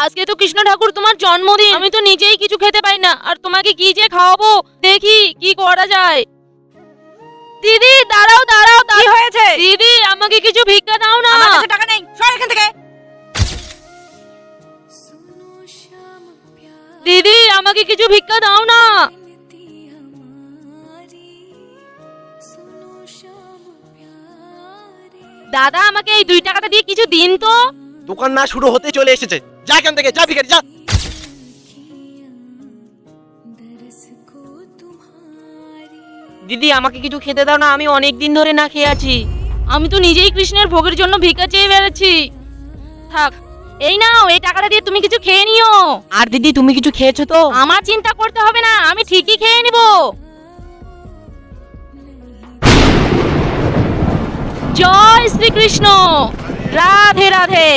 আজকে তো কৃষ্ণ ঠাকুর তোমার জন্মদিন, আমি তো নিজেই কিছু খেতে পাই না, আর তোমাকে কি যে খাওয়াবো, দেখি কি করা যায়। দিদি দাঁড়াও দাঁড়াও, কি হয়েছে? দিদি আমাকে কিছু ভিক্ষা দাও না। আমার কাছে টাকা নেই, সর এখান থেকে। দিদি আমাকে কিছু ভিক্ষা দাও না। দাদা আমাকে এই 2 টাকাটা দিয়ে কিছু দিন তো। দোকান না শুরু হতে চলে এসেছে, যা এখান থেকে, যা ভিখারি যা। দিদি আমাকে কিছু খেতে দাও না, আমি অনেক দিন ধরে না খেয়ে আছি। আমি তো নিজেই কৃষ্ণের ভোগের জন্য ভিক্ষা চেয়ে বেড়াচ্ছি। থাক, এই নাও, এই টাকাটা দিয়ে তুমি কিছু খেয়ে নিও। আর দিদি তুমি কিছু খেয়েছো তো? আমার চিন্তা করতে হবে না, আমি ঠিকই খেয়ে নিব। জয় শ্রীকৃষ্ণ, রাধে রাধে।